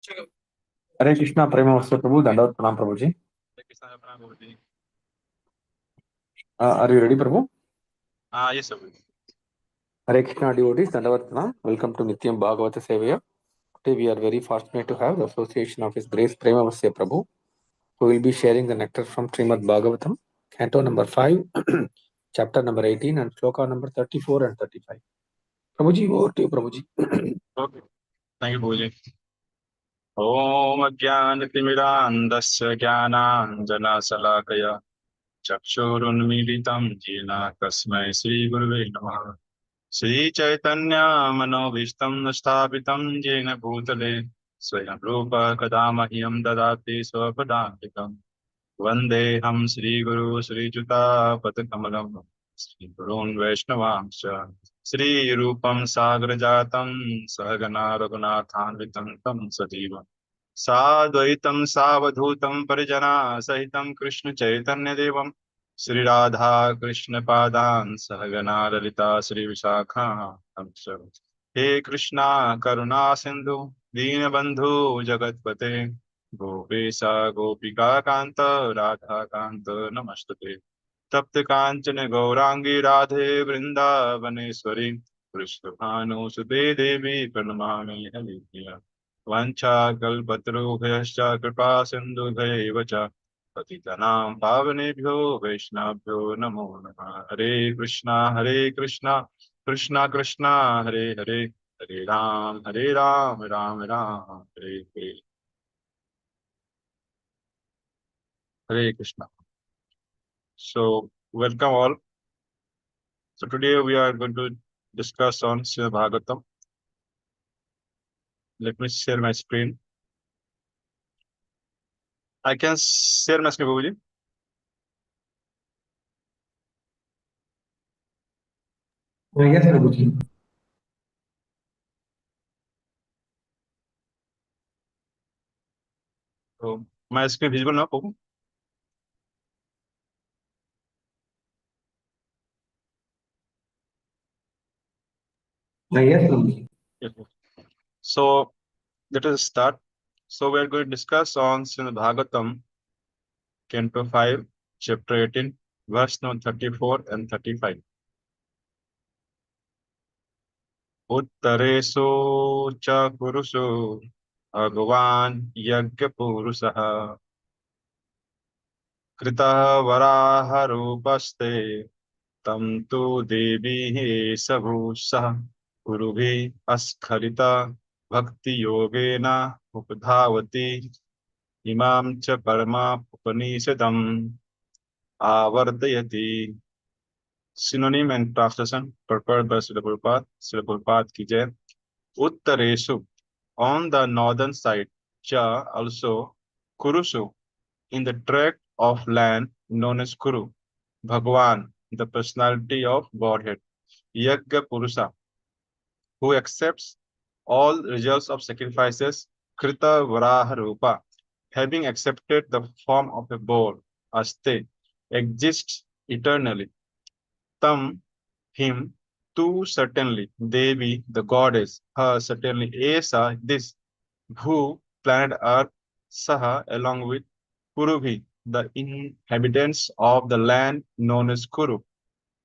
Hare Krishna, Premavasya Prabhu, Dandavat Pranam Prabhuji. Are you ready, Prabhu? Yes, sir. Hare Krishna devotees, Dandavat Pranam. Welcome to Nityam Bhagavata Sevaya. Today we are very fortunate to have the association of His Grace Premavasya Prabhu, who will be sharing the nectar from Srimad Bhagavatam, Canto number 5, chapter number 18, and Shloka number 34 and 35. Prabhuji, over to you, Prabhuji. Okay. Thank you, Bhuji. Om Ajnanatimirandasya Jnananjana Chakshurunmilitam Jena Tasmai Sri Gurave Namah Sri Chaitanya Manobishtam Nasthapitam Jena Bhutale Swayam Rupa Kadamahyam Dadati Swapadantikam Vandeham Sri Guru Sri Juta Patakamalam Sri Gurun Vaishnavamsha Sri Rupam Sagrajatam Sahagana Raghunathanvitam Tam Sadivam Sadvaitam Savadhutam Parijana Sahitam Krishna Chaitanya Devam Sri Radha Krishna Padan Sahagana Lalita Sri Vishakha Amsha He Krishna Karuna Sindhu Deenabandhu Jagatpate Gopesa Gopika Kanta Radha Kanta Namastate तप्त कांचन गौरांगी राधे वृंदावनेश्वरी कृष्णभानु सुते देवी प्रणमामि हरिप्रिया वाञ्छा कल्पतरुभ्यश्च कृपा सिन्धुभ्यैव च पतितानां पावनेभ्यो वैष्णवेभ्यो नमो नमः हरे Krishna Krishna Krishna Hare Hare Hare Ram Ram Ram Hare Hare Hare Krishna. So, welcome all. So today we are going to discuss on Srimad Bhagavatam. Let me share my screen. I can share my screen, Babuji. Yes, Prabhuji. So my screen visible now, Babu? Yes, Prabhuji. Yes. So let us start. So we are going to discuss on Srimad Bhagavatam, Canto 5, Chapter 18, verse number 34 and 35. Uttaresu cha purusu Bhagavan yagya purusaha Krita varaha rupaste Tam tu devi sabhusa Urubhi askarita Bhakti yogena Upadhavati Imam cha parama Upanishadam Avardayati. Synonym and translation prepared by Srila Prabhupada. Srila Prabhupada ki jai. Uttareshu, on the northern side, cha also Kurusu, in the tract of land known as Kuru, Bhagwan, the personality of Godhead, Yagya Purusa, who accepts all results of sacrifices, Krita Varaha Rupa, having accepted the form of a boar, Aste, exists eternally. Tam, him, too certainly, Devi, the goddess, her certainly, Esa, this, who planet Earth, Saha, along with Kurubhi, the inhabitants of the land known as Kuru,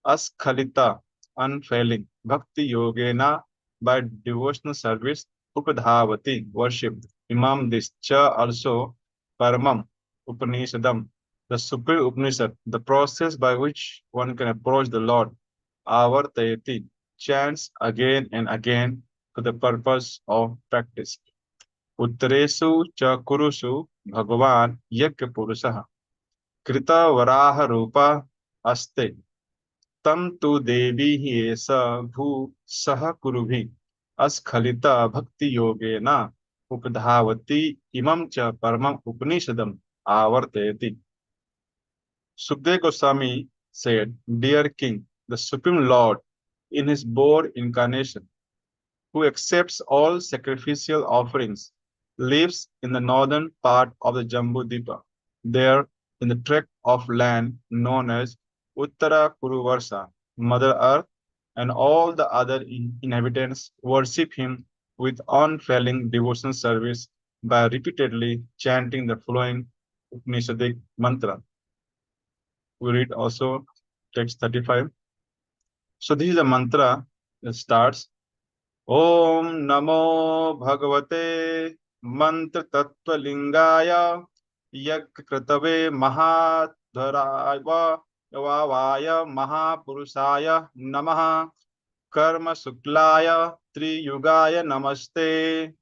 Askhalita, unfailing, Bhakti Yogena, by devotional service, Upadhavati, worship, Imam this, Cha also, Paramam, Upanishadam, the supreme Upanishad, the process by which one can approach the Lord, Avartayati, chants again and again for the purpose of practice. Uttaresu cha kurusu Bhagavan Yakya Purusaha Krita Varaha Rupa Aste Tam tu devi hi esa bhu saha kurubhi askalita bhakti yogena upadhavati imam cha paramam upanishadam avartayati. Sukdev Goswami said, Dear King, the Supreme Lord, in his boar incarnation, who accepts all sacrificial offerings, lives in the northern part of the Jambu-Dipa. There, in the tract of land known as Uttara Kuruvarsa, Mother Earth, and all the other inhabitants worship him with unfailing devotional service, by repeatedly chanting the following Upanishadic mantra. We read also text 35. So this is a mantra that starts Om Namo Bhagavate Mantra Tattva Lingaya Yak Kratave Mahadharaya Vavaya Mahapurusaya Namaha Karma Suklaya Triyugaya Namaste.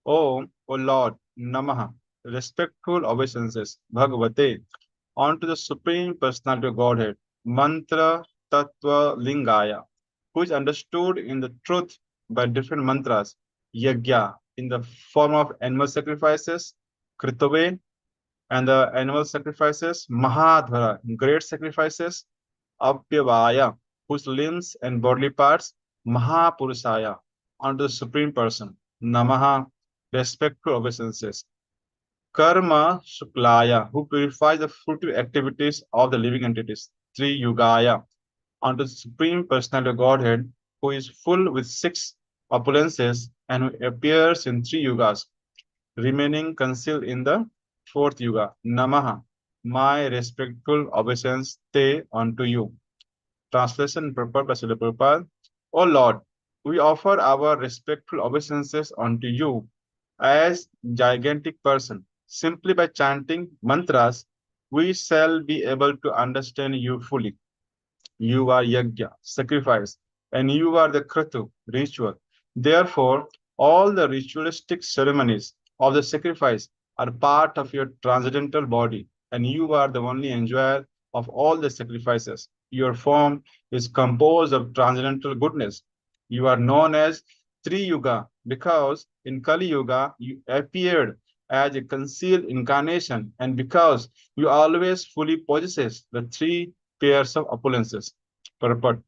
O Lord, Namaha, respectful obeisances, Bhagavate, unto the Supreme Personality of Godhead, Mantra Tattva Lingaya, who is understood in the truth by different mantras, Yagya, in the form of animal sacrifices, Kritave, and the animal sacrifices, Mahadhara, great sacrifices, Apyavaya, whose limbs and bodily parts, Mahapurusaya, unto the Supreme Person, Namaha, respectful obeisances. Karma Suklaya, who purifies the fruitive activities of the living entities. Three Yugaya, unto the Supreme Personality of Godhead, who is full with six opulences and who appears in three yugas, remaining concealed in the fourth yuga. Namaha, my respectful obeisance stay unto you. Translation prepared by Srila Prabhupada. O Lord, we offer our respectful obeisances unto you as gigantic person. Simply by chanting mantras, we shall be able to understand you fully. You are yajna, sacrifice, and you are the kratu, ritual. Therefore, all the ritualistic ceremonies of the sacrifice are part of your transcendental body, and you are the only enjoyer of all the sacrifices. Your form is composed of transcendental goodness. You are known as Tri Yuga because in Kali Yuga you appeared as a concealed incarnation, and because you always fully possesses the three pairs of opulences. Purport.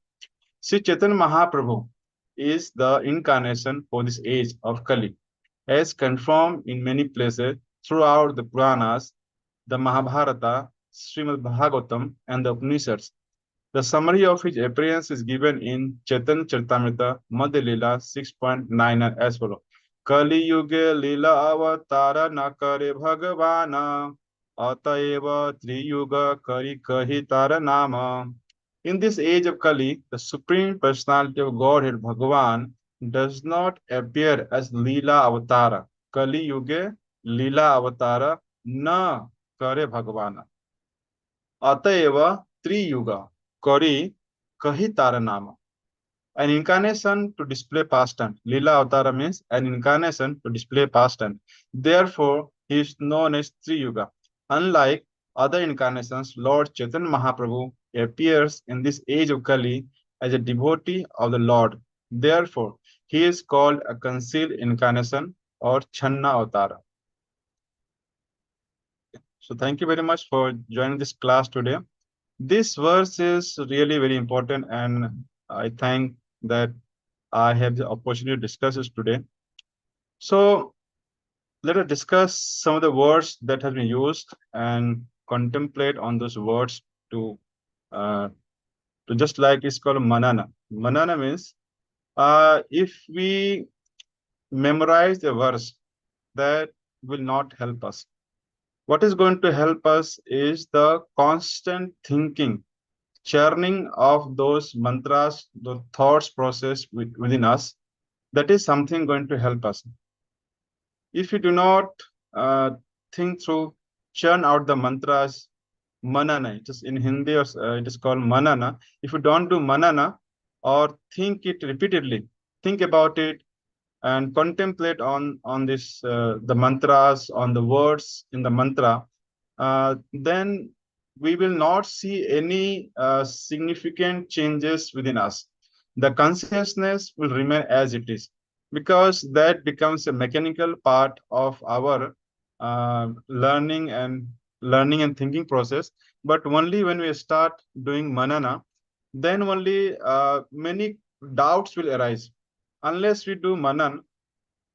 Sri Chaitanya Mahaprabhu is the incarnation for this age of Kali, as confirmed in many places throughout the Puranas, the Mahabharata, Srimad Bhagavatam, and the Upanishads. The summary of his appearance is given in Chaitanya Charitamrita Madhya Lila 6.9 as follows. Kali Yuge Lila Avatara Nakare Bhagavana Ataeva Triyuga Kari Kahi Tara Nama. In this age of Kali, the Supreme Personality of Godhead Bhagavan does not appear as Lila Avatara. Kali Yuge Lila Avatara Na Kare Bhagavana. Atayeva Triyuga Kori Kahitara Nama. An incarnation to display past tense. Lila Avatara means an incarnation to display past tense. Therefore, he is known as Triyuga. Unlike other incarnations, Lord Chaitanya Mahaprabhu appears in this age of Kali as a devotee of the Lord. Therefore, he is called a concealed incarnation or Channa Avatara. So thank you very much for joining this class today. This verse is really very important, and I thank that I have the opportunity to discuss this today. So let us discuss some of the words that have been used and contemplate on those words to uh, just like it's called manana. Manana means if we memorize the verse, that will not help us. What is going to help us is the constant thinking, churning of those mantras, the thoughts process within us. That is something going to help us. If you do not uh, think through, churn out the mantras, manana, it is in Hindi, or it is called manana. If you don't do manana or think it repeatedly, think about it and contemplate on this the mantras, on the words in the mantra, then we will not see any significant changes within us. The consciousness will remain as it is because that becomes a mechanical part of our learning and thinking process. But only when we start doing manana, then only many doubts will arise. Unless we do manan,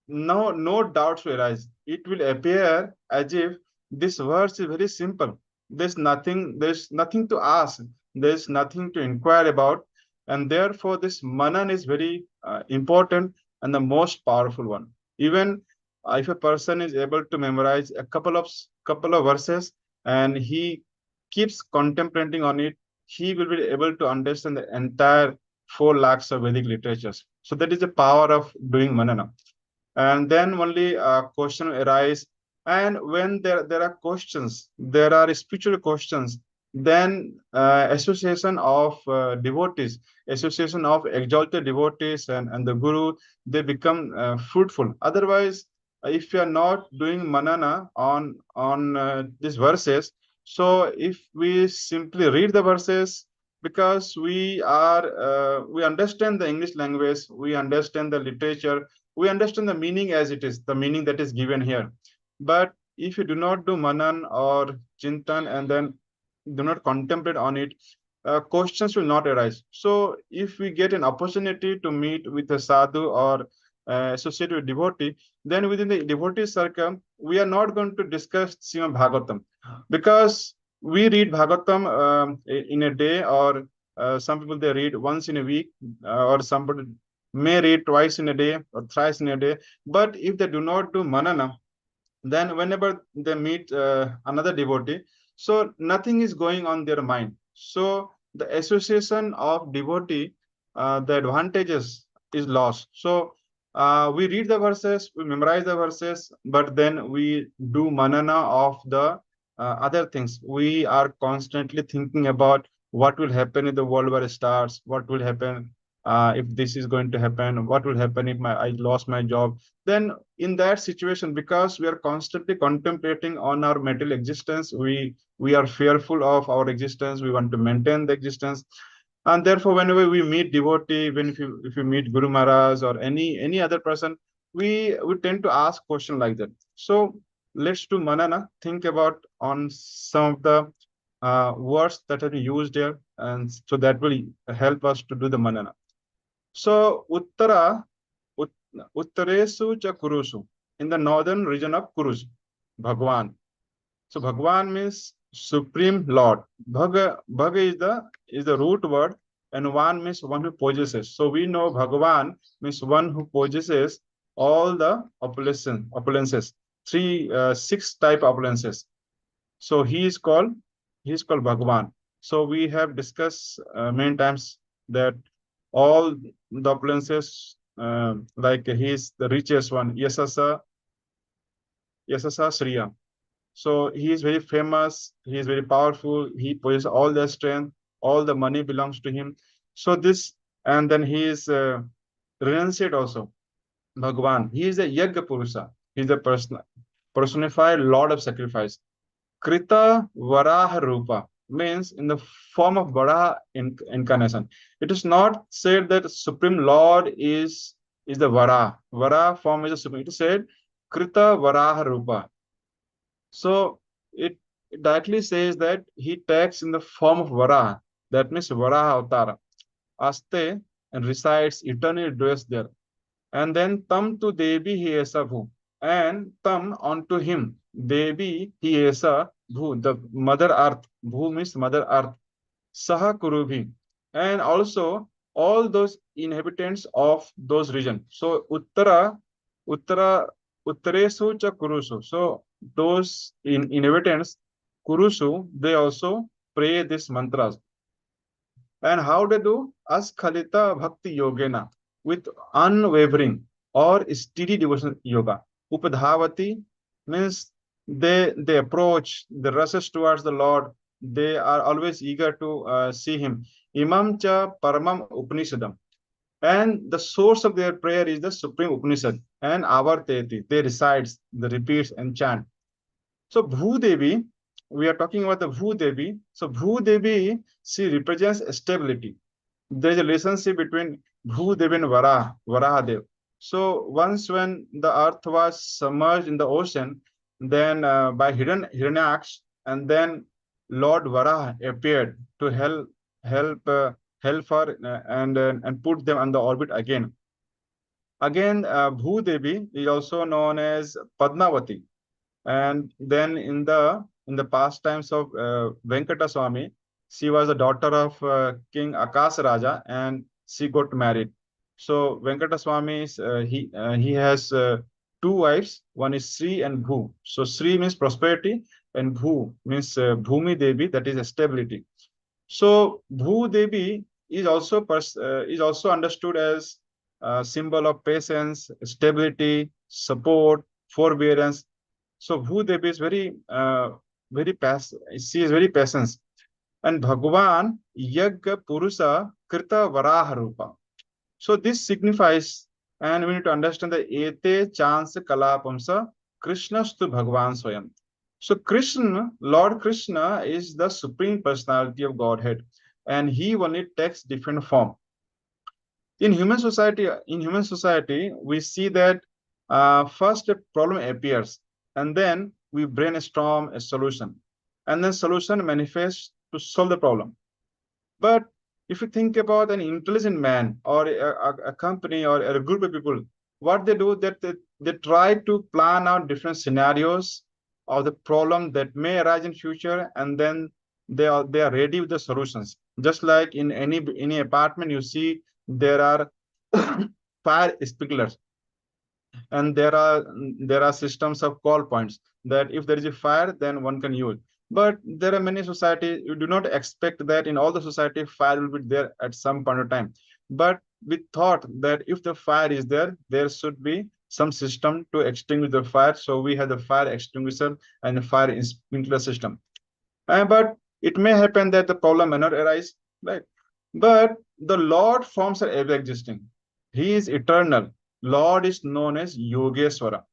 no doubts will arise. It will appear as if this verse is very simple. There's nothing to ask. There's nothing to inquire about. And therefore, this manan is very important and the most powerful one. Even if a person is able to memorize a couple of verses and he keeps contemplating on it, he will be able to understand the entire 4 lakhs of Vedic literatures. So that is the power of doing manana. And then only a question arise. And when there are questions, there are spiritual questions, then association of devotees, association of exalted devotees and the guru, they become fruitful. Otherwise, if you are not doing manana on these verses, so if we simply read the verses, because we understand the English language, we understand the literature, we understand the meaning as it is, the meaning that is given here. But if you do not do manan or chintan and then do not contemplate on it, questions will not arise. So if we get an opportunity to meet with a sadhu or associate with devotee, then within the devotee circle, we are not going to discuss Srimad Bhagavatam, because we read Bhagavatam in a day, or some people they read once in a week, or somebody may read twice in a day or thrice in a day. But if they do not do manana, then whenever they meet another devotee, so nothing is going on their mind. So the association of devotee, the advantages is lost. So we read the verses, we memorize the verses, but then we do manana of the other things. We are constantly thinking about what will happen if the world war starts, what will happen if this is going to happen, what will happen if I lost my job. Then in that situation, because we are constantly contemplating on our material existence, we are fearful of our existence, we want to maintain the existence. And therefore whenever we meet devotee, when if you meet Guru Maharaj or any other person, we tend to ask question like that. So let's do manana, think about on some of the words that have been used here, and so that will help us to do the manana. So Ut, Uttaresu cha Kurusu, in the northern region of Kurus, Bhagwan. So Bhagwan means Supreme Lord. Bhaga is the root word, and Van means one who possesses. So we know Bhagavan means one who possesses all the opulences, six type opulences. So he is called Bhagavan. So we have discussed many times that all the opulences, like he is the richest one, Yasasa Sriya. So he is very famous, he is very powerful, he possesses all the strength, all the money belongs to him. So this, and then he is renunciate also, Bhagwan. He is a Yagya Purusha. He is a personified Lord of sacrifice. Krita Varaha Rupa means in the form of Varaha incarnation. It is not said that Supreme Lord is the Varaha. Varaha form is the Supreme. It is said Krita Varaha Rupa. So it directly says that he takes in the form of Varaha. That means Varaha Avtara. Aste and resides eternally dwells there. And then tam to Devi he esa bhu. And tam onto him. Devi he esa bhu. The mother earth. Bhu means mother earth. Saha Kurubhi. And also all those inhabitants of those regions. So Uttara, Uttaresu cha Kurusu. So those inhabitants, Kurusu, they also pray these mantras. And how they do? Askhalita Bhakti Yogena, with unwavering or steady devotion yoga. Upadhavati means they approach, they rushes towards the Lord. They are always eager to see Him. Imam cha Paramam Upanishadam. And the source of their prayer is the Supreme Upanishad. And Avarteti, they recites, they repeats and chant. So Bhudevi, we are talking about the Bhudevi. So Bhudevi, she represents stability. There is a relationship between Bhudev and Varahadev. So once when the earth was submerged in the ocean, then by Hiranyaksh, and then Lord Varaha appeared to help her and put them on the orbit again. Again, Bhudevi is also known as Padmavati. And then in the past times of Venkata Swami, she was the daughter of King Akas Raja, and she got married. So Venkata Swami is, he has two wives. One is Sri and Bhu. So Sri means prosperity, and Bhu means Bhumi Devi, that is stability. So Bhu Devi is also understood as a symbol of patience, stability, support, forbearance. So Bhu Devi is she is very patient. And Bhagavan Yagga Purusa Krita Varaha Rupa. So this signifies, and we need to understand the ete chance kalapamsa Krishnastu Bhagavan Swayam. So Krishna, Lord Krishna, is the supreme personality of Godhead, and he only takes different form. In human society, we see that first a problem appears, and then we brainstorm a solution, and then solution manifests to solve the problem. But if you think about an intelligent man or a company or a group of people, what they do that they try to plan out different scenarios of the problem that may arise in future, and then they are ready with the solutions. Just like in any apartment, you see there are fire sprinklers, and there are systems of call points that if there is a fire, then one can use. But there are many societies you do not expect that in all the society fire will be there at some point of time. But we thought that if the fire is there, there should be some system to extinguish the fire. So we have the fire extinguisher and the fire sprinkler system. But it may happen that the problem may not arise, right? But the Lord forms are ever existing. He is eternal. Lord is known as Yogeswara.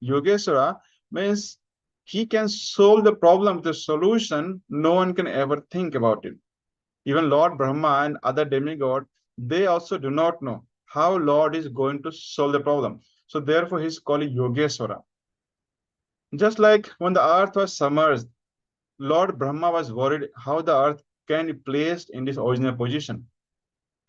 Yogeswara means he can solve the problem with a solution no one can ever think about it. Even Lord Brahma and other demigods, they also do not know how Lord is going to solve the problem. So therefore, he's called Yogeswara. Just like when the earth was submerged, Lord Brahma was worried how the earth can be placed in this original position.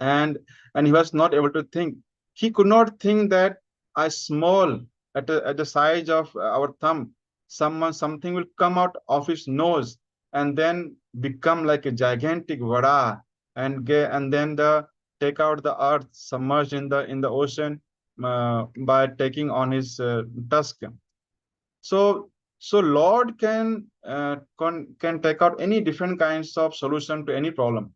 And and he was not able to think. He could not think that a small at the size of our thumb, something will come out of his nose and then become like a gigantic vada and then take out the earth submerged in the ocean by taking on his tusk. So Lord can take out any different kinds of solution to any problem.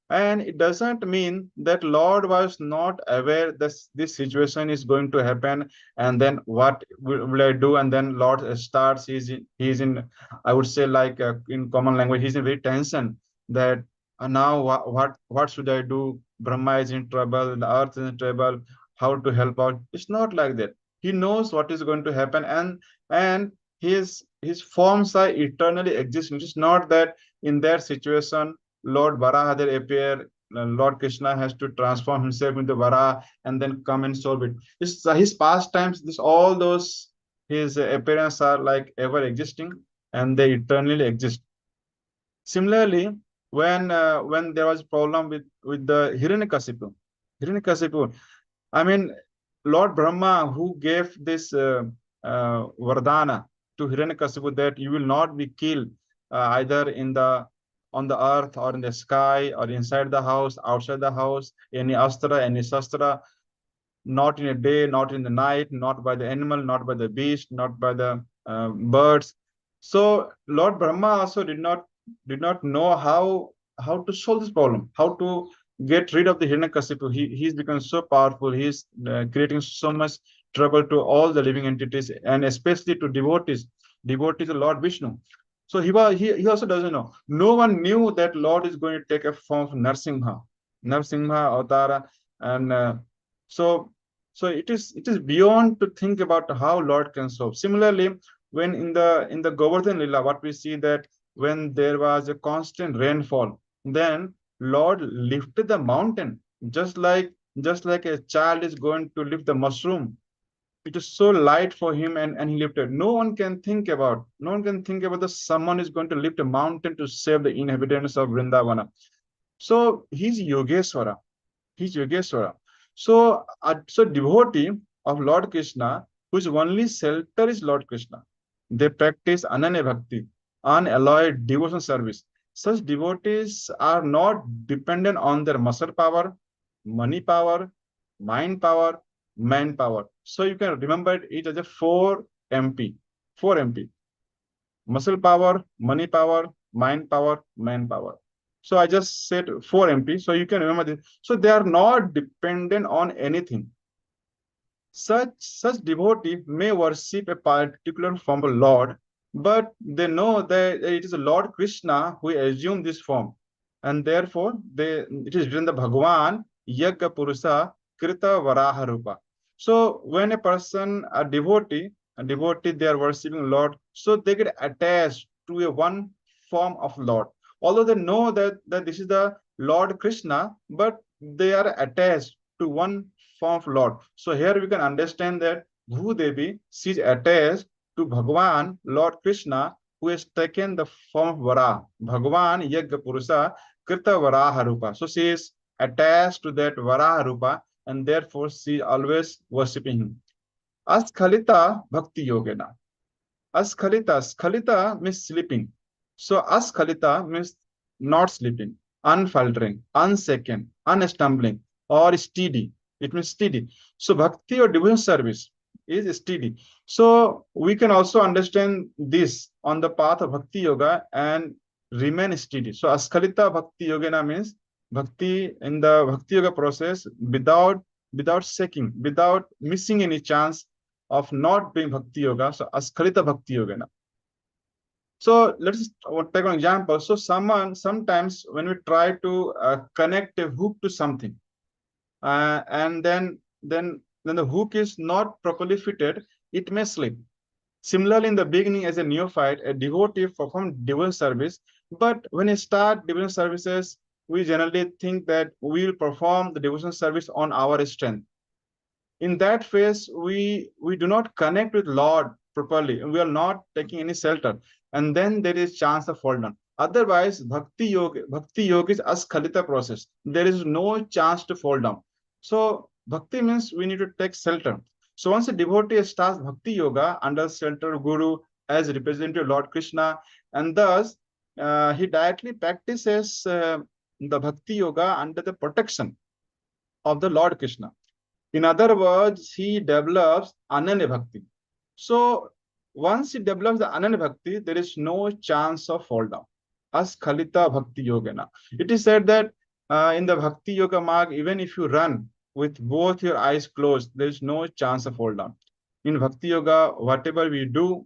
And it doesn't mean that Lord was not aware that this situation is going to happen, and then what will I do? And then Lord starts. He's in I would say like in common language, he's in very tension that now what should I do? Brahma is in trouble, the earth is in trouble. How to help out? It's not like that. He knows what is going to happen, and his forms are eternally existing. It's not that in their situation Lord Varaha there appear, Lord Krishna has to transform himself into Varaha and then come and solve it. His pastimes, this all those his appearance are like ever existing, and they eternally exist. Similarly, when there was a problem with the Hiranyakasipu, I mean, Lord Brahma who gave this Vardhana to Hiranyakasipu that you will not be killed either on the earth or in the sky or inside the house, outside the house, any astra, any shastra, not in a day, not in the night, not by the animal, not by the beast, not by the birds. So Lord Brahma also did not know how to solve this problem, how to get rid of the Hiranyakasipu. He's become so powerful. He's creating so much trouble to all the living entities and especially to devotees of Lord Vishnu. So he also doesn't know. No one knew that Lord is going to take a form of Narsimha Avtara, and so it is beyond to think about how Lord can solve. Similarly, when in the Govardhan Lila, what we see that when there was a constant rainfall, then Lord lifted the mountain, just like a child is going to lift the mushroom. It is so light for him, and he lifted. No one can think about the someone is going to lift a mountain to save the inhabitants of Vrindavana. So he's Yogeswara. He's Yogeswara. So devotee of Lord Krishna, whose only shelter is Lord Krishna, they practice Ananya Bhakti, unalloyed devotion service. Such devotees are not dependent on their muscle power, money power, mind power, manpower. So you can remember it as a 4MP. 4MP. Muscle power, money power, mind power, manpower. So I just said 4MP. So you can remember this. So they are not dependent on anything. Such devotee may worship a particular form of Lord, but they know that it is Lord Krishna who assumed this form, and therefore it is written the Bhagavan Yagya Purusa Krita Varaha Rupa. So when a devotee they are worshiping Lord, so they get attached to a one form of Lord. Although they know that this is the Lord Krishna, but they are attached to one form of Lord. So here we can understand that Bhudevi, she is attached to Bhagavan, Lord Krishna, who has taken the form of Vara. Bhagavan Yagya Purusa Krita Varaha Rupa. So she is attached to that Varaha Rupa, and therefore she always worshipping him. Askhalita Bhakti Yogena. Skhalita means sleeping. So askhalita means not sleeping, unfaltering, unshaken, unstumbling, or steady. It means steady. So bhakti or devotion service is steady. So we can also understand this on the path of bhakti yoga and remain steady. So askhalita bhakti yogena means bhakti in the bhakti yoga process without shaking, without missing any chance of not doing bhakti yoga. So askhalita bhakti yoga. So let's take an example. So sometimes when we try to connect a hook to something, and then the hook is not properly fitted, it may slip. Similarly, in the beginning, as a neophyte, a devotee performed devotion service, but when you start devotion services, we generally think that we will perform the devotion service on our strength. In that phase we do not connect with Lord properly, and we are not taking any shelter, and then there is chance of fall down. Otherwise bhakti yoga is askhalita process. There is no chance to fall down. So bhakti means we need to take shelter. So once a devotee starts bhakti yoga under shelter of guru as representative of Lord Krishna, and thus he directly practices the bhakti yoga under the protection of the Lord Krishna. In other words, he develops Ananya Bhakti. So once he develops the Ananya Bhakti, there is no chance of fall down. As Khalita Bhakti Yogana. It is said that in the Bhakti Yoga Marg, even if you run with both your eyes closed, there is no chance of fall down. In Bhakti Yoga, whatever you do,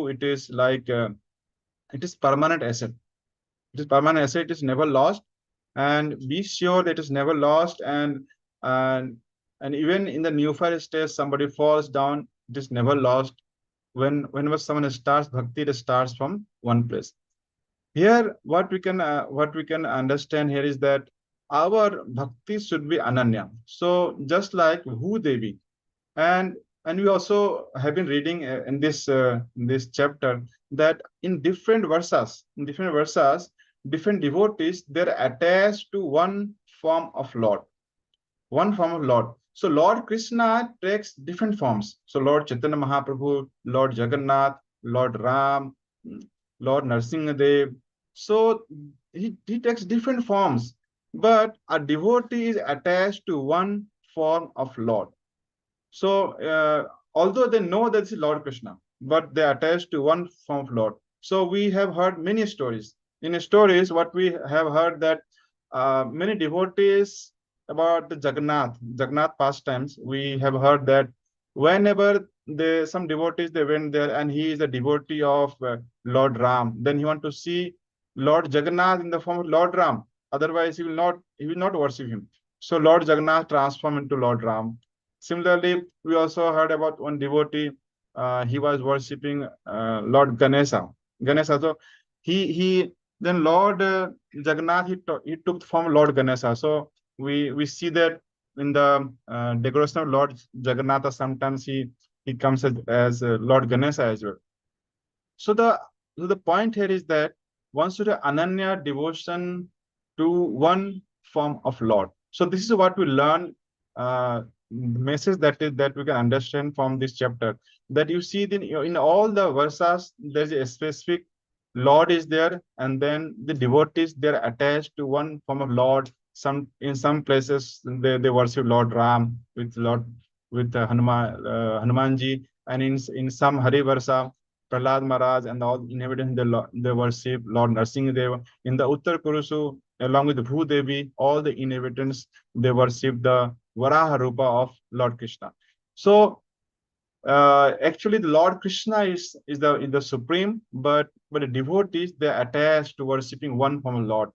it is like it is permanent asset. It is permanent asset. It is never lost, and be sure that it is never lost. And and even in the neophyte stage, somebody falls down, it is never lost. Whenever someone starts bhakti, it starts from one place. Here what we can understand here is that our bhakti should be ananya. So just like Bhu Devi, and we also have been reading in this chapter that in different verses different devotees they're attached to one form of Lord. So Lord Krishna takes different forms. So Lord Chaitanya Mahaprabhu, Lord Jagannath, Lord Ram, Lord Narsingadev. So he takes different forms, but a devotee is attached to one form of Lord. So, although they know that this is Lord Krishna, but they attach to one form of Lord. So we have heard many stories. In stories, what we have heard that many devotees about the Jagannath pastimes, we have heard that whenever some devotees they went there, and he is a devotee of Lord Ram, then he want to see Lord Jagannath in the form of Lord Ram. Otherwise, he will not worship him. So Lord Jagannath transformed into Lord Ram. Similarly, we also heard about one devotee. He was worshipping Lord Ganesha. So he then Lord Jagannath he took the form of Lord Ganesha. So we see that in the decoration of Lord Jagannatha, sometimes he comes as Lord Ganesha as well. So the point here is that one should have ananya devotion to one form of Lord. So this is what we learn. Message that we can understand from this chapter, that you see in all the verses there's a specific Lord is there, and then the devotees they're attached to one form of Lord. Some in some places they worship Lord Ram with Lord. with Hanumanji, and in some Hari Varsa, Prahlad Maharaj and all inhabitants they worship Lord Nrsimhadev. In the Uttar Kurusu, along with Bhu Devi, all the inhabitants they worship the Varaha Rupa of Lord Krishna. So actually, the Lord Krishna is the supreme, but the devotees they are attached to worshipping one form of Lord.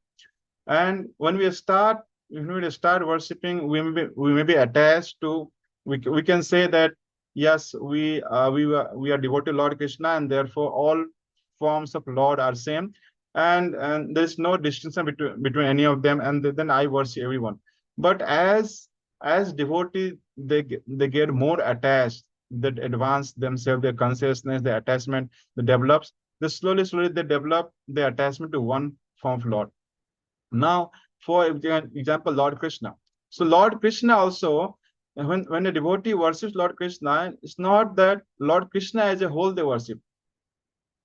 And when we start worshiping, we may be attached to. We can say that yes, we are devoted to Lord Krishna, and therefore all forms of Lord are same, and there's no distinction between any of them. And then I worship everyone. But as devotee, they get more attached. That advance themselves, their consciousness, their attachment, they develops. They slowly they develop their attachment to one form of Lord. Now, for example, Lord Krishna. So Lord Krishna also, when a devotee worships Lord Krishna, it's not that Lord Krishna as a whole they worship.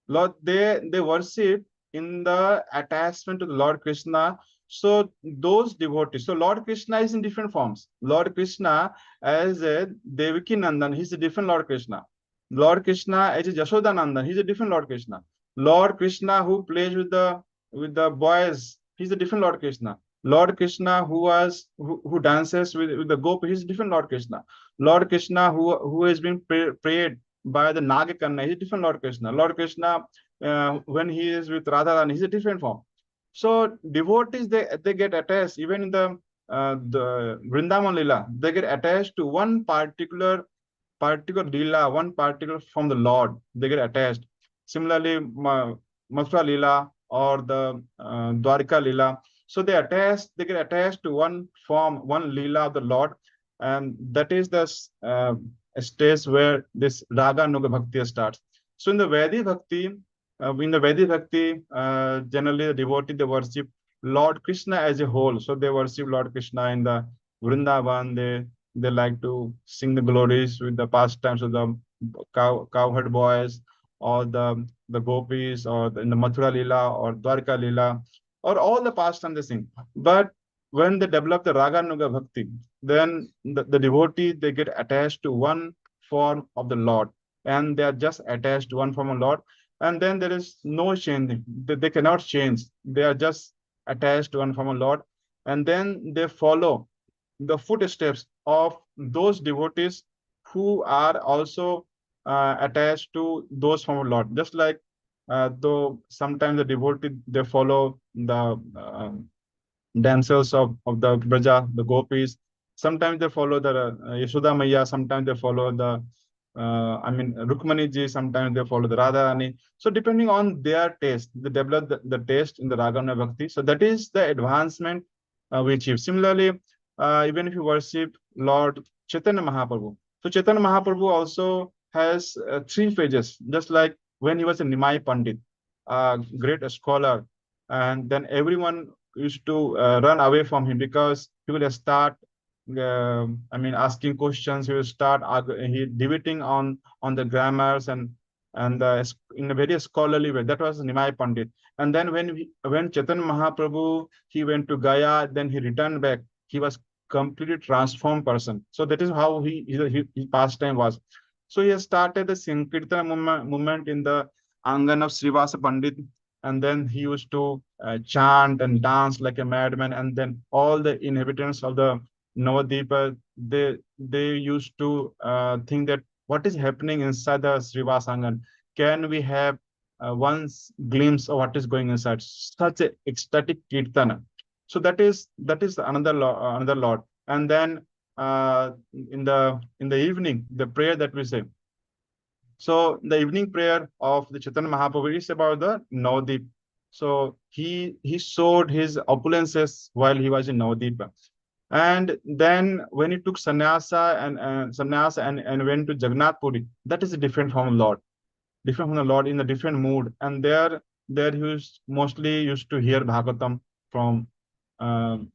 Lord, they worship in the attachment to the Lord Krishna. So those devotees, so Lord Krishna is in different forms. Lord Krishna as a Devaki Nandan, he's a different Lord Krishna. Lord Krishna as a Jashoda Nandan, he's a different Lord Krishna. Lord Krishna who plays with the boys, he's a different Lord Krishna. Lord Krishna who dances with the gopi, he's a different Lord Krishna. Lord Krishna who has been prayed by the Nagakanna, he's a different Lord Krishna. Lord Krishna, when he is with Radharani, he's a different form. So devotees, they get attached, even in the Vrindavan Lila, they get attached to one particular lila, one particular from the Lord, they get attached. Similarly, Mathura lila or the Dwarika lila, so they get attached to one form, one lila of the Lord, and that is the stage where this Raga Nuga Bhakti starts. So in the Vedic Bhakti, generally the devotee they worship Lord Krishna as a whole. So they worship Lord Krishna in the Vrindavan. They like to sing the glories with the pastimes of the cowherd boys, or the gopis, or in the Mathura Lila or Dwarka Lila, or all the pastimes they sing. But when they develop the Raga Nuga Bhakti, then the devotee they get attached to one form of the Lord, and they are just attached to one form of Lord, and then there is no changing. They cannot change. They are just attached to one form of Lord, and then they follow the footsteps of those devotees who are also attached to those from Lord. Just like though sometimes the devotee they follow the damsels of the Braja, the gopis. Sometimes they follow the Yashoda Maya, sometimes they follow the Rukmani ji, sometimes they follow the Radharani. So depending on their taste, they develop the taste in the Ragana Bhakti. So that is the advancement we achieve. Similarly, even if you worship Lord Chaitanya Mahaprabhu. So Chaitanya Mahaprabhu also has three phases, just like when he was a Nimai Pandit, a great scholar, and then everyone used to run away from him because he will start asking questions. He will start he debating on the grammars and in a very scholarly way. That was Nimai Pandit. And then when Chaitanya Mahaprabhu he went to Gaya, then he returned back. He was completely transformed person. So that is how his pastime was. So he has started the Sankirtan movement in the Angan of Srivasa Pandit, and then he used to chant and dance like a madman, and then all the inhabitants of the Navadipa, they used to think that what is happening inside the Srivasangan? Can we have one glimpse of what is going inside? Such a ecstatic kirtana. So that is another Lord. And then in the evening, the prayer that we say. So the evening prayer of the Chaitanya Mahaprabhu is about the Navadip. So he showed his opulences while he was in Navadip. And then when he took sannyasa and went to Jagannath Puri, that is a different from Lord, different from the Lord in a different mood. And there he was mostly used to hear Bhagavatam from um,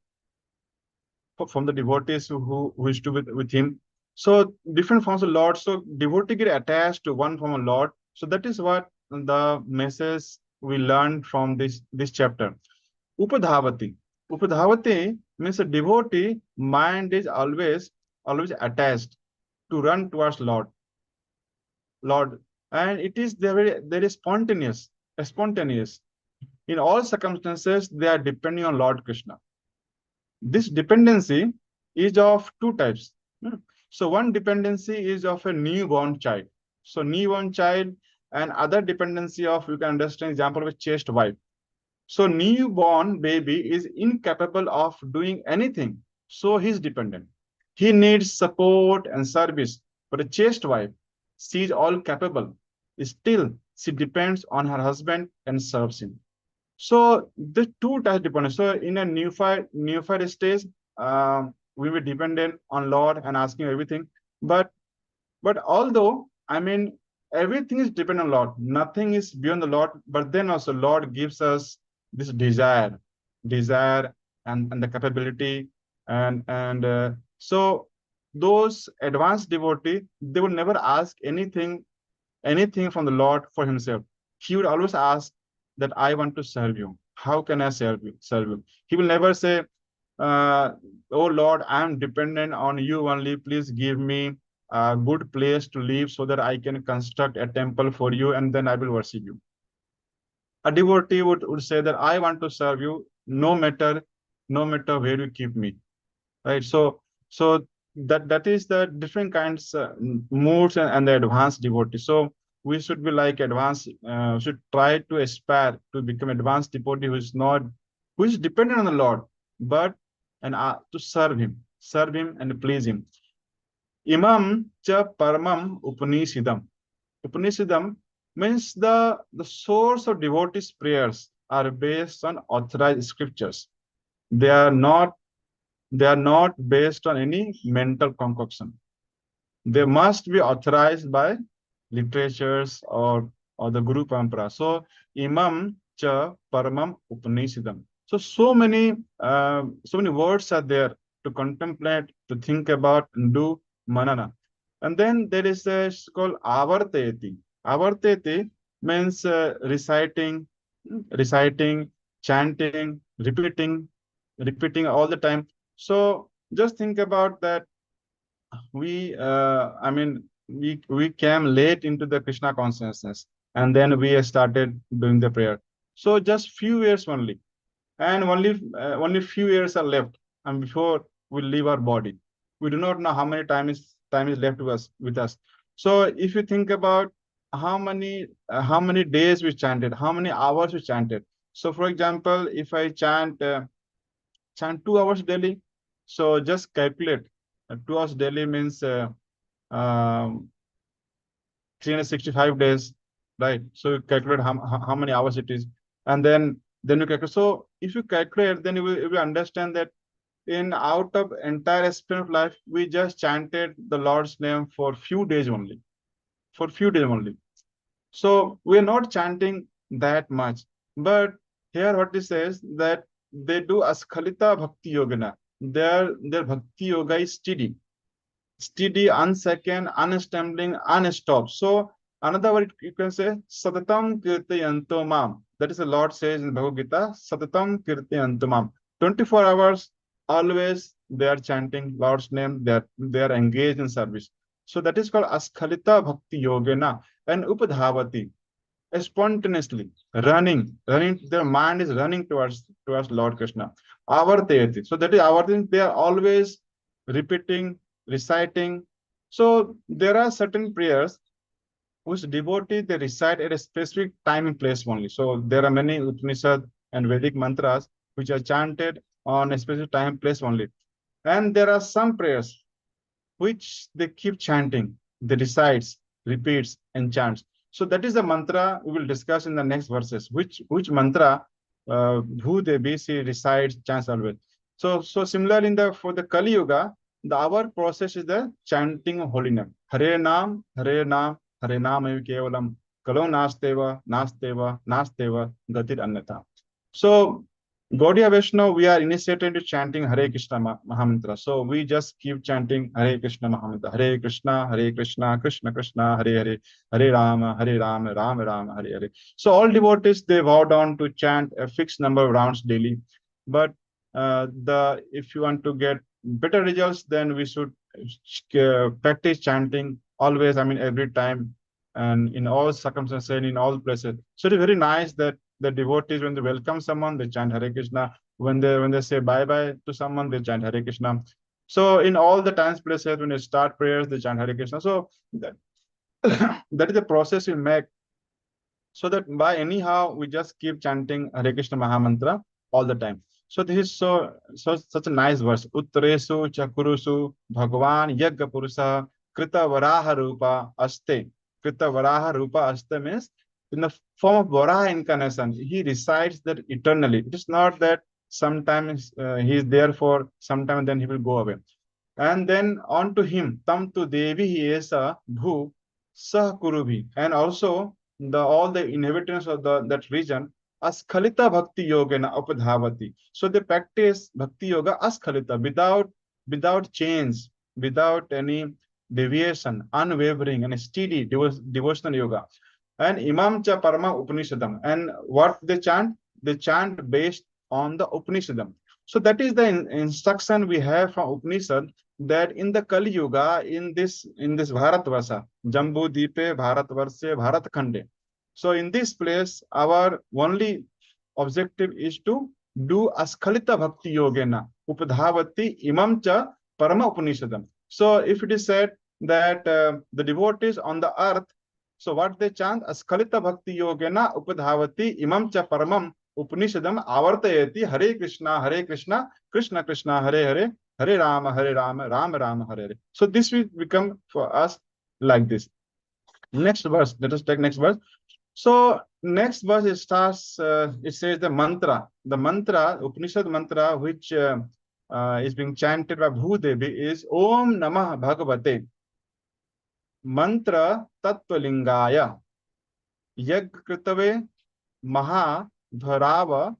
from the devotees who used to with him. So different forms of Lord. So devotee get attached to one form of Lord. So that is what the message we learn from this chapter. Upadhavati. Upadhavati means a devotee mind is always attached. to run towards Lord, and it is very spontaneous. In all circumstances, they are depending on Lord Krishna. This dependency is of two types. Hmm. So one dependency is of a newborn child. So newborn child, and other dependency of, you can understand example of a chaste wife. So newborn baby is incapable of doing anything. So he's dependent. He needs support and service. But a chaste wife, she is all capable. Still, she depends on her husband and serves him. So the two types dependent. So in a neophyte stage, we were dependent on Lord and asking everything. But although, I mean, everything is dependent on Lord, nothing is beyond the Lord. But then also Lord gives us this desire and the capability, and so those advanced devotee, they will never ask anything from the Lord for himself. He would always ask that I want to serve you. How can I serve you? Serve you. He will never say, "Oh Lord, I am dependent on you only. Please give me a good place to live so that I can construct a temple for you, and then I will worship you." A devotee would say that I want to serve you no matter where you keep me, right? So that is the different kinds moods and the advanced devotee. So we should be like advanced, should try to aspire to become advanced devotee who is dependent on the Lord, but and to serve him and please him. Imam cha paramam upanishidam means the source of devotees prayers are based on authorized scriptures. They are not they are not based on any mental concoction. They must be authorized by literatures or the Guru Parampara. So Imam cha Paramam Upanishadam. So many words are there to contemplate, to think about, and do manana. And then there is a it's called Avarteti. Avarteti means reciting, chanting, repeating all the time. So just think about that we came late into the Krishna consciousness, and then we started doing the prayer. So just few years only, and only few years are left, and before we leave our body, we do not know how many time is left with us. So if you think about how many days we chanted, how many hours we chanted. So for example, if I chant 2 hours daily, so just calculate. 2 hours daily means um, 365 days, right? So you calculate how many hours it is, and then you calculate. So if you calculate, then you will understand that in out of entire span of life, we just chanted the Lord's name for few days only, for few days only. So we are not chanting that much. But here what it says that they do askhalita bhakti yogana. Their bhakti yoga is steady, unsecond, unstumbling, unstopped. So another word you can say Satatam Kirtayanto Mam. That is the Lord says in Bhagavad Gita, Satatam Kirtayanto Mam. 24 hours, always they are chanting Lord's name, they are engaged in service. So that is called Askhalita Bhakti Yogena and Upadhavati, spontaneously running. Their mind is running towards Lord Krishna. Avartayati. So that is our thing. They are always repeating, reciting. So there are certain prayers whose devotee they recite at a specific time and place only. So there are many Upanishad and Vedic mantras which are chanted on a specific time and place only. And there are some prayers which they keep chanting, they recites, repeats, and chants. So that is the mantra we will discuss in the next verses. Which mantra, who they basically recites, chants always. So similar in the for the Kali Yuga, the our process is the chanting of holy name. Hare Nam, Hare Nam ev kevalam, Kalo Nasteva, Gatir Annatha. So Gaudiya Vaishnava, we are initiated to chanting Hare Krishna Mahamantra. So we just keep chanting Hare Krishna Mahamantra. Hare Krishna, Krishna Krishna, Hare Hare, Hare Rama, Rama Rama, Hare Hare. So all devotees, they vow down to chant a fixed number of rounds daily. But if you want to get better results, then we should practice chanting always, I mean, every time and in all circumstances and in all places. So it's very nice that the devotees, when they welcome someone, they chant Hare Krishna. When they say bye-bye to someone, they chant Hare Krishna. So in all the times, places, when they start prayers, they chant Hare Krishna. So that, that is the process we make, so that by anyhow we just keep chanting Hare Krishna Mahamantra all the time. So this is such a nice verse. Uttaresu chakurusu Bhagavan Yagga Purusa Krita Varaha Rupa Aste. Krita Varaha Rupa Aste means in the form of Varaha incarnation. He resides there eternally. It is not that sometimes he is there for some time and then he will go away. And then on to him, tam tu devi esa bhu sah kurubhi. And also the all the inhabitants of that region, askhalita bhakti yogena upadhavati. So they practice bhakti yoga askhalita, without change, without any deviation, unwavering and steady devotional yoga. And imam cha parama upanishadam. And what they chant? They chant based on the Upanishadam. So that is the instruction we have from Upanishad, that in the Kali Yuga, in this Bharatvarsa, Jambu Deepe, Bharatvarshe, Bharatkhande. So in this place, our only objective is to do Askhalita Bhakti Yogena, Upadhavati Imam Cha Parama Upanishadam. So if it is said that the devotees on the earth, so what they chant, Askhalita Bhakti Yogena Upadhavati Imam Cha Paramam Upanishadam Avartayati Hare Krishna, Krishna Krishna, Hare Hare, Hare Rama, Rama Rama, Hare Hare. So this will become for us like this. Next verse, let us take next verse. So next verse it starts, it says the mantra, Upanishad mantra, which is being chanted by Bhudevi is Om Namah Bhagavate Mantra Tattvlingaya Yag Kritave Mahadharava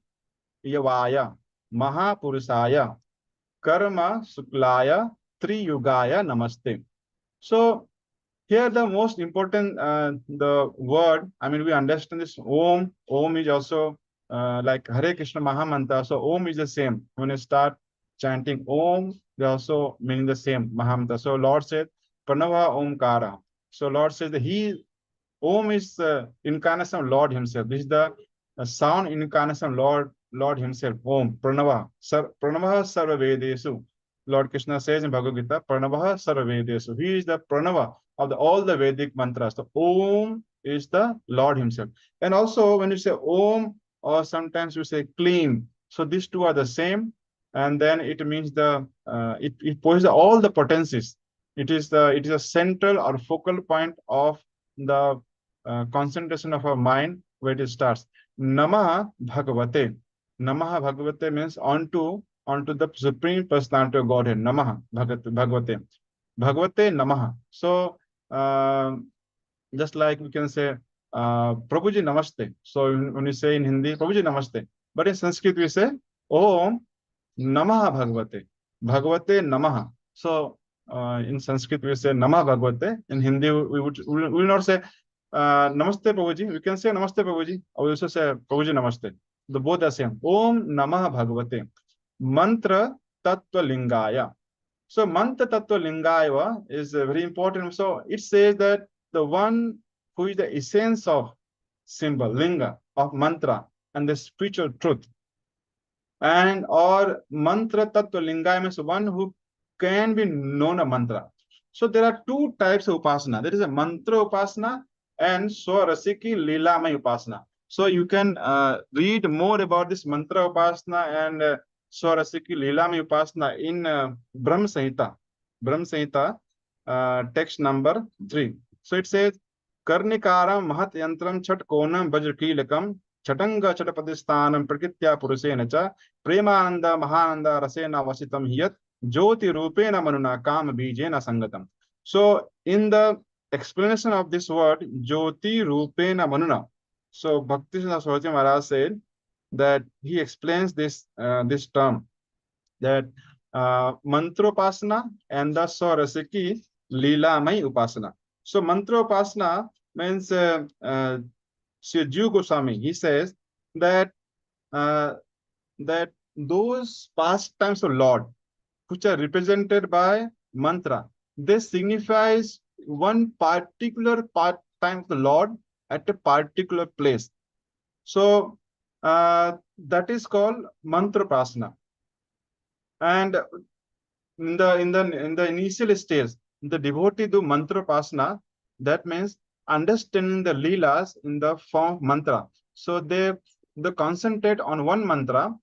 Yavaya Mahapurusaya Karma Suklaya Triyugaya Namaste. So here the most important the word, I mean, we understand this Om. Om is also like Hare Krishna Mahamantra. So Om is the same. When you start chanting Om, they also meaning the same Mahamantra. So Lord said Pranava Omkara. So Lord says that He Om is the incarnation of Lord Himself. This is the sound incarnation of Lord Himself. Om Pranava Pranava Sarva Vedesu. Lord Krishna says in Bhagavad Gita, Pranava Sarva Vedesu. He is the Pranava of all the Vedic mantras. The Om is the Lord Himself. And also when you say Om, or sometimes you say clean. So these two are the same. And then it means it possesses all the potencies. It is a central or focal point of the concentration of our mind where it starts. Namaha Bhagavate. Namaha Bhagavate means onto the Supreme Personality of Godhead. Namaha Bhagavate. Bhagavate Namaha. So just like we can say Prabhuji Namaste. So when we say in Hindi, Prabhuji Namaste. But in Sanskrit we say Om Namaha Bhagavate. Bhagavate Namaha. So in Sanskrit we say Namah Bhagavate. In Hindi we will not say Namaste Prabhuji. We can say Namaste Prabhuji. Or we also say Prabhuji Namaste. The both are same. Om Namah Bhagavate. Mantra Tattva Lingaya. So Mantra Tattva Lingaya is very important. So it says that the one who is the essence of symbol, linga, of mantra, and the spiritual truth, and or mantra tattva lingaya means one who can be known a mantra. So there are two types of upasana. There is a mantra upasana and swarasiki lilamay upasana. So you can read more about this mantra upasana and swarasiki lilamay upasana in Brahma Samhita, text number 3. So it says Karnikaram Mahat Yantram Chat Konam Vajrakilakam Chatanga Chatapadistanam Prakritya Purusena Cha Premananda Mahananda Rasena Vasitam Hiyat Jyoti Rupena Manuna Kama Bijena Sangatam. So in the explanation of this word Jyoti Rupena Manuna, so Bhakti Saraswati Maharaj said that he explains this term, that mantropasana and the swarasiki lilamay upasana. So mantropasana means Sri Jiva Goswami, he says that that those pastimes of Lord, which are represented by mantra. This signifies one particular part time of the Lord at a particular place. So that is called mantra prasna. And in the initial stage, the devotee do mantra pasana. That means understanding the leelas in the form of mantra. So they concentrate on one mantra,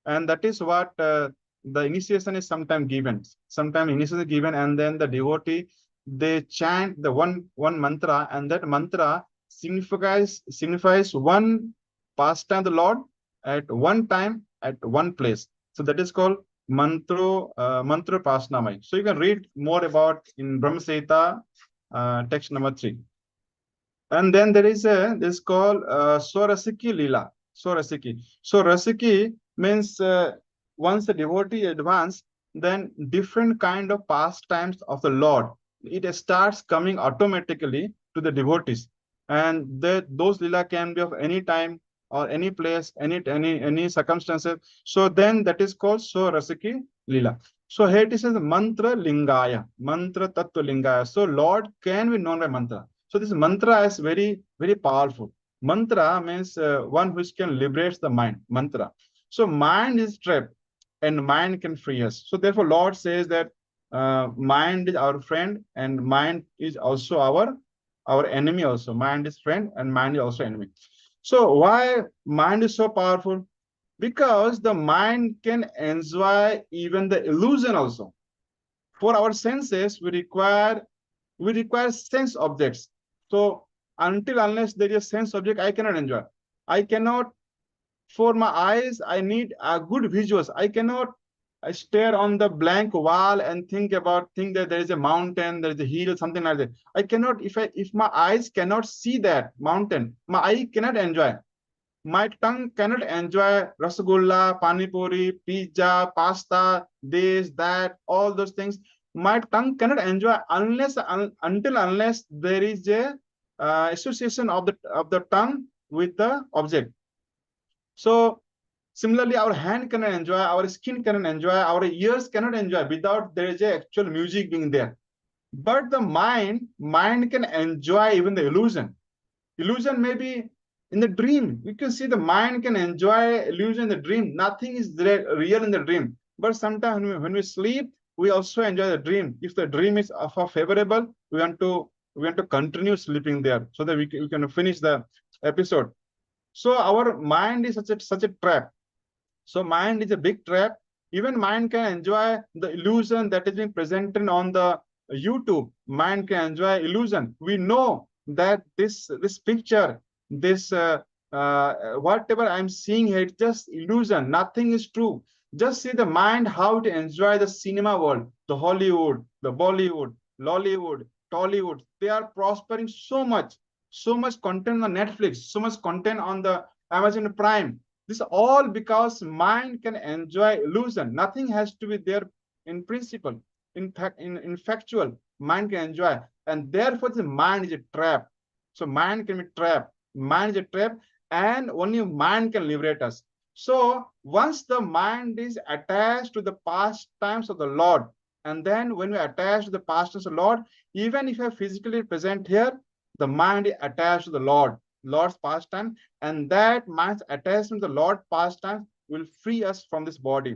and that is what the initiation is sometimes given. Sometimes initiation is given, and then the devotee they chant the one mantra, and that mantra signifies one pastime of the Lord at one time at one place. So that is called mantra pasnamai. So you can read more about in Brahma Samhita, text number 3. And then there is this called Swarasiki Lila. Swarasiki. So Rasiki means once the devotee advance, then different kind of pastimes of the Lord. It starts coming automatically to the devotees. And those Lila can be of any time or any place, any circumstances. So then that is called Swarasiki Lila. So here it says mantra lingaya, mantra tattva lingaya. So Lord can be known by mantra. So this mantra is very, very powerful. Mantra means one which can liberate the mind. Mantra. So mind is trapped and mind can free us. So therefore, Lord says that mind is our friend and mind is also our enemy also. Mind is friend and mind is also enemy. So why mind is so powerful? Because the mind can enjoy even the illusion also. For our senses, we require sense objects. So until unless there is a sense object, I cannot enjoy. I cannot, for my eyes, I need a good visuals. I cannot stare on the blank wall and think that there is a mountain, there is a hill, something like that. I cannot, if my eyes cannot see that mountain, my eye cannot enjoy. My tongue cannot enjoy rasgulla, pani puri, pizza, pasta, this, that, all those things. My tongue cannot enjoy unless there is a association of the tongue with the object. So similarly, our hand cannot enjoy, our skin cannot enjoy, our ears cannot enjoy without there is a actual music being there. But the mind can enjoy even the illusion. Illusion may be in the dream. You can see the mind can enjoy illusion in the dream. Nothing is real in the dream. But sometimes when we sleep, we also enjoy the dream. If the dream is favorable, we want to continue sleeping there so that we can finish the episode. So our mind is such a trap. So mind is a big trap. Even mind can enjoy the illusion that is being presented on the YouTube. Mind can enjoy illusion. We know that this picture, this whatever I'm seeing here, it's just illusion. Nothing is true. Just see the mind how to enjoy the cinema world, the Hollywood, the Bollywood, Lollywood, Tollywood. They are prospering so much content on Netflix, so much content on the Amazon Prime. This all because mind can enjoy illusion. Nothing has to be there in principle. In fact, in factual, mind can enjoy. And therefore, the mind is a trap. So mind can be trapped. Mind is a trap, and only mind can liberate us. So once the mind is attached to the past times of the Lord, and then when we attach to the past times of the Lord, even if you are physically present here, the mind is attached to the Lord's pastime, and that mind's attachment to the Lord pastime will free us from this body.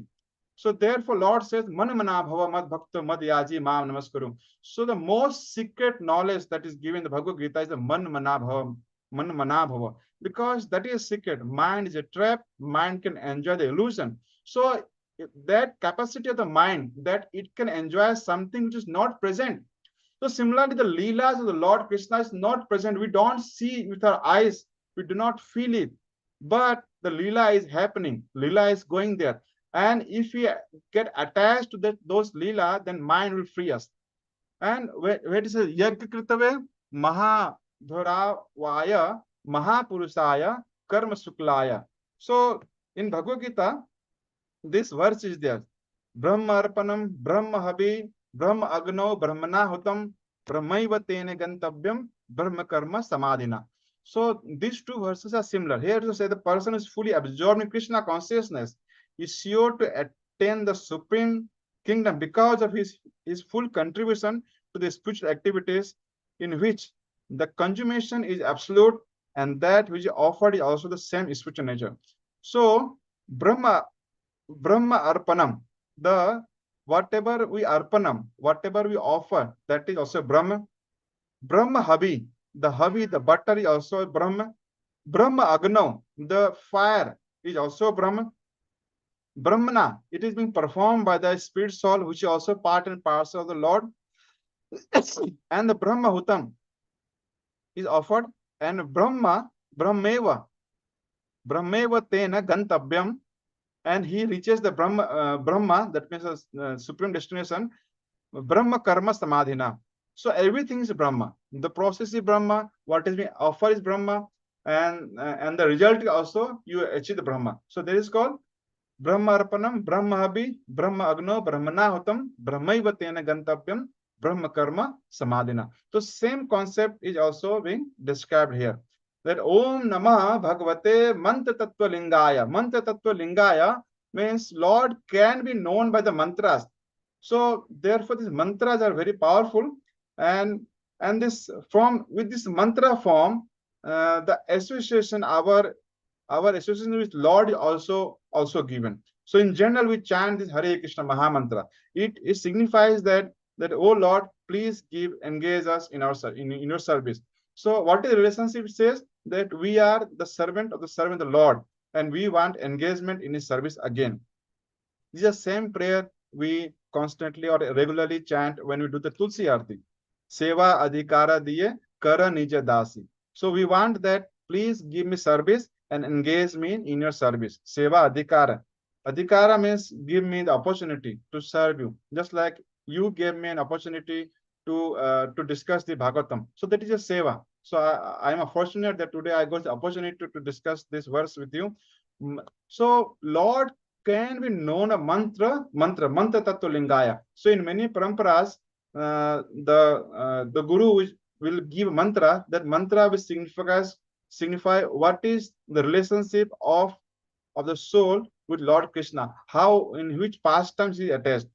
So therefore, Lord says, "Man mana bhava mad bhakta mad yaji mam namaskarum." So the most secret knowledge that is given in the Bhagavad Gita is the man mana bhava, because that is secret. Mind is a trap. Mind can enjoy the illusion. So that capacity of the mind that it can enjoy something which is not present. So similarly, the Leelas of the Lord Krishna is not present. We don't see with our eyes. We do not feel it. But the Leela is happening. Leela is going there. And if we get attached to those Leela, then mind will free us. And where it says, Yagkritave Mahadhoravaya Mahapurusaya Karma Suklaya. So in Bhagavad Gita, this verse is there. Brahma Arpanam, Brahma Habi, Brahma Agno, Brahmana Hutam, Brahmaiva Tene Gantavyam, Brahma Karma Samadhina. So these two verses are similar. Here to say the person is fully absorbed in Krishna consciousness is sure to attain the supreme kingdom because of his full contribution to the spiritual activities in which the consummation is absolute and that which is offered is also the same spiritual nature. So Brahma Arpanam, the whatever we arpanam, whatever we offer, that is also Brahma. Brahma Habi, the butter is also Brahma. Brahma Agno, the fire is also Brahma. Brahmana, it is being performed by the spirit soul, which is also part and parcel of the Lord. And the Brahma Hutam is offered, and Brahmeva, Brahmeva Tena Gantabyam, and he reaches the Brahma, that means a supreme destination, Brahma Karma Samadhina. So everything is Brahma. The process is Brahma. What is being offered is Brahma, and the result is also you achieve the Brahma. So there is called Brahmarpanam, Brahmahabi, Brahma Agno, Brahmanahutam, Brahmaiva Tena Gantavyam, Brahma Karma Samadhina. So same concept is also being described here. That Om Namah Bhagavate Mantra Tattva Lingaya. Mantra Tattva Lingaya means Lord can be known by the mantras. So therefore these mantras are very powerful, and this from with this mantra form, the association our association with Lord is also given. So in general, we chant this Hare Krishna Maha Mantra. It signifies that oh Lord, please engage us in our in your service. So what is the relationship? It says that we are the servant of the Lord, and we want engagement in His service again. This is the same prayer we constantly or regularly chant when we do the Tulsi Arti. Seva adhikara diye kara nija dasi. So we want that please give me service and engage me in your service. Seva adhikara. Adhikara means give me the opportunity to serve you. Just like you gave me an opportunity to discuss the Bhagavatam. So that is a seva. So I am fortunate that today I got the opportunity to discuss this verse with you. So Lord can be known a mantra tattva lingaya. So in many paramparas, the guru will give mantra. That mantra will signify what is the relationship of the soul with Lord Krishna, how in which pastimes he is attached.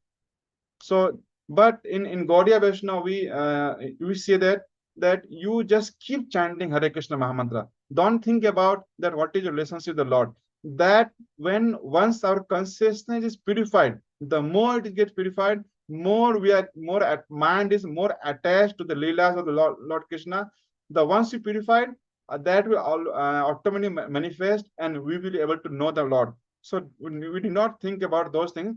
So, but in Gaudiya Vaishnava, we say that you just keep chanting Hare Krishna Mahamantra. Don't think about that what is your relationship with the Lord. That when once our consciousness is purified, the more it gets purified, more we are more at mind is more attached to the leelas of the Lord Krishna. The once you purified, that will automatically manifest, and we will be able to know the Lord. So we do not think about those things.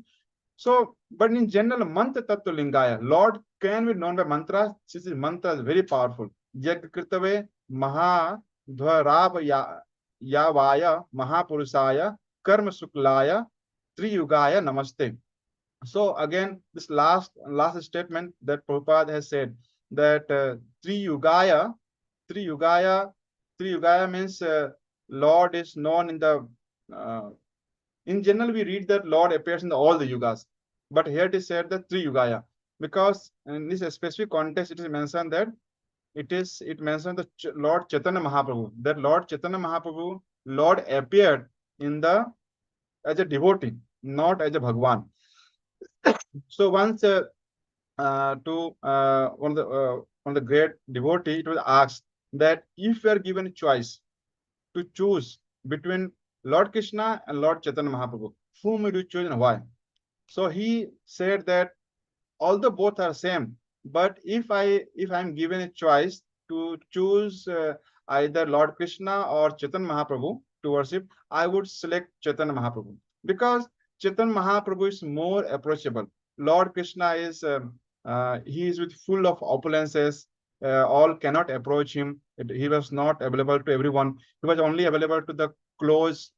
So, but in general, mantra tattva lingaya, Lord can be known by mantras. This is mantra is very powerful. Yag kritave maha dvarab yavaya mahapurusaya karma suklaya triyugaya namaste. So again, this last statement that Prabhupada has said, that triyugaya, triyugaya, triyugaya means Lord is known in general, we read that Lord appears in all the yugas, but here it is said that three yugaya, because in this specific context, it is mentioned that it mentioned the Lord Chaitanya Mahaprabhu. That Lord Chaitanya Mahaprabhu, Lord appeared in the as a devotee, not as a Bhagwan. So once to one of the great devotee, it was asked that if you are given a choice to choose between Lord Krishna and Lord Chaitanya Mahaprabhu, whom would you choose and why? So he said that although both are same, but if I'm given a choice to choose either Lord Krishna or Chaitanya Mahaprabhu to worship, I would select Chaitanya Mahaprabhu, because Chaitanya Mahaprabhu is more approachable. Lord Krishna is he is with full of opulences. All cannot approach him. He was not available to everyone. He was only available to the close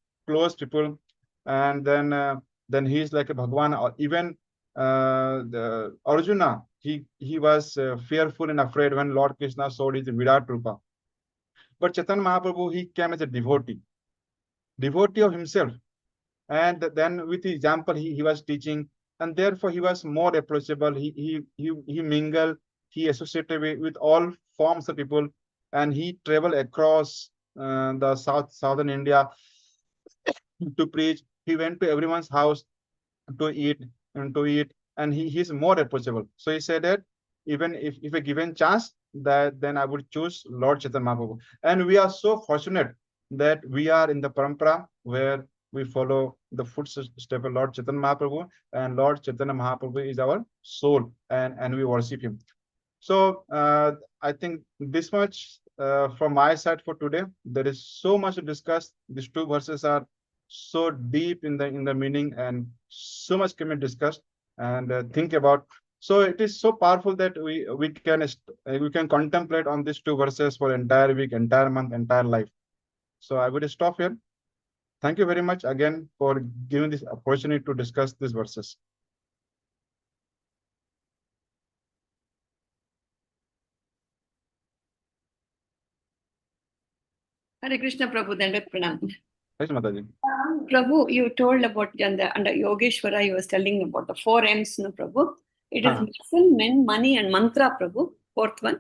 people, and then he is like a Bhagwan. Or even the Arjuna, he was fearful and afraid when Lord Krishna showed his Virat Rupa. But Chaitanya Mahaprabhu, he came as a devotee of himself. And then with his example, he was teaching, and therefore he was more approachable. He mingled, he associated with all forms of people, and he traveled across the southern India to preach. He went to everyone's house to eat and to eat. and he's more approachable. So he said that even if a given chance, that then I would choose Lord Chaitanya Mahaprabhu. And we are so fortunate that we are in the parampara where we follow the footsteps of Lord Chaitanya Mahaprabhu, and Lord Chaitanya Mahaprabhu is our soul, and we worship him. So I think this much from my side for today. There is so much to discuss. These two verses are so deep in the meaning, and so much can be discussed and think about. So it is so powerful that we can contemplate on these two verses for entire week, entire month, entire life. So I would stop here. Thank you very much again for giving this opportunity to discuss these verses. Hare Krishna Prabhu, Dandavat Pranam. Thanks, Mataji. Prabhu, you told about under Yogeshwara, you was telling about the 4 M's, no Prabhu. It is muscle, men, money, and mantra, Prabhu. 4th one.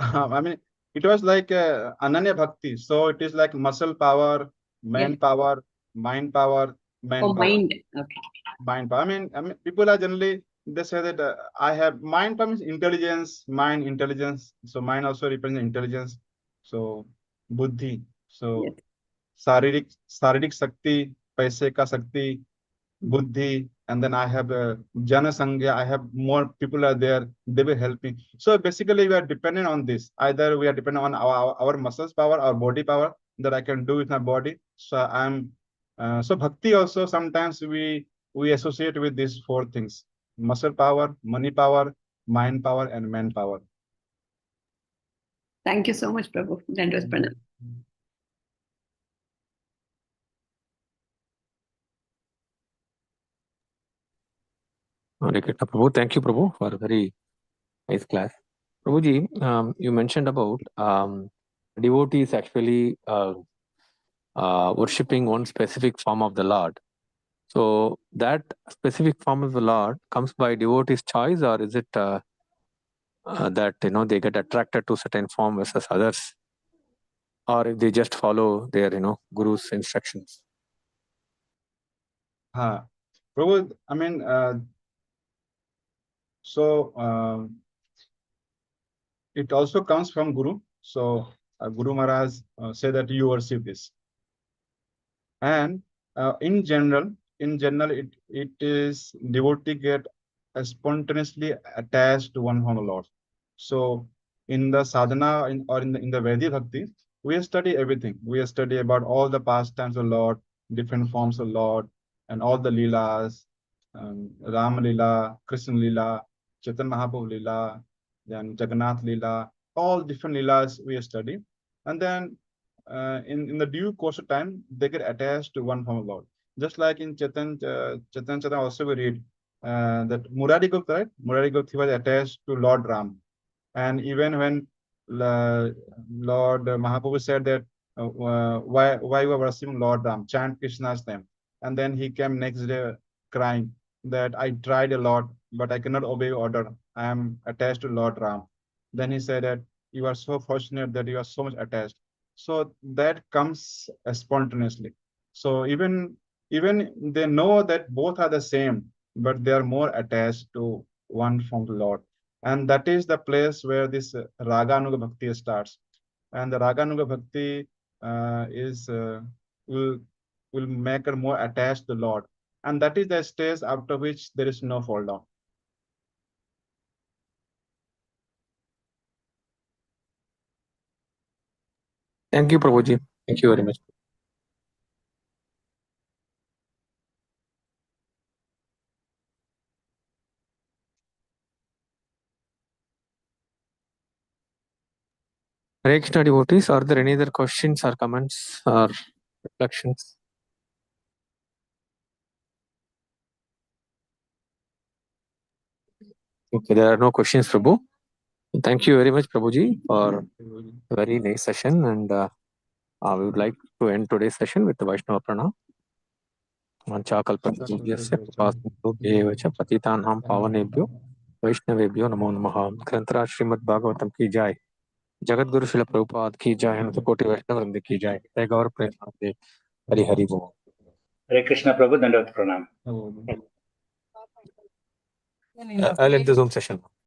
I mean, it was like Ananya Bhakti. So it is like muscle power, manpower, mind power, manpower. Mind. Okay. Mind power. I mean, people are generally, they say that I have mind power means intelligence, mind intelligence. So mind also represents intelligence. So buddhi. So शारीरिक शक्ति, पैसे का शक्ति, buddhi, and then I have jana sangha. I have more people are there, they will help me. So basically we are dependent on this. Either we are dependent on our muscles power, our body power that I can do with my body. So I'm so bhakti also sometimes we associate with these 4 things: muscle power, money power, mind power, and manpower. Thank you so much, Prabhu. Dandavat Pranam. Hare Krishna Prabhu. Thank you, Prabhu, for a very nice class. Prabhuji, you mentioned about devotees actually worshipping one specific form of the Lord. So that specific form of the Lord comes by devotee's choice, or is it that they get attracted to certain form versus others, or if they just follow their guru's instructions? Prabhu, I mean, it also comes from Guru. So Guru Maharaj said that you worship this. And in general, it is devotee get spontaneously attached to one from the Lord. So in the sadhana or in the Vedic Bhakti, we study everything. We study about all the pastimes of Lord, different forms of Lord, and all the leelas, Ram Leela, Krishna Leela, Chaitanya Mahaprabhu Leela, then Jagannath Leela, all different leelas we study. And then in the due course of time, they get attached to one form of Lord. Just like in Chaitanya also we read that Murari Gupta, right? Murari Gupta was attached to Lord Ram. And even when Lord Mahaprabhu said that why you are worshiping Lord Ram, chant Krishna's name. And then he came next day crying that I tried a lot, but I cannot obey order. I am attached to Lord Ram. Then he said that you are so fortunate that you are so much attached. So that comes spontaneously. So even they know that both are the same, but they are more attached to one from the Lord. And that is the place where this Raganuga Bhakti starts. And the Raganuga Bhakti will make her more attached to the Lord. And that is the stage after which there is no fall down. Thank you, Prabhuji. Thank you very much. Hare Krishna devotees, are there any other questions or comments or reflections? Okay, there are no questions, Prabhu. Thank you very much, Prabhuji, for a very nice session. And we would like to end today's session with the Vaishnava Pranam. Vanchakalpatruvyasya कृपासिन्धुभ्येव च पतितानां पावनेभ्यो वैष्णवेभ्यो नमो नमः। ग्रंथराज श्रीमद् भागवतम की जय। जगत गुरु शिल प्रभुपाद की जय। अनंत कोटि वैष्णव वृंद की जय। जय गौर प्रेमानंदे। हरि हरि बोल। हरे कृष्ण प्रभु, दंडवत प्रणाम। I'll end the Zoom session.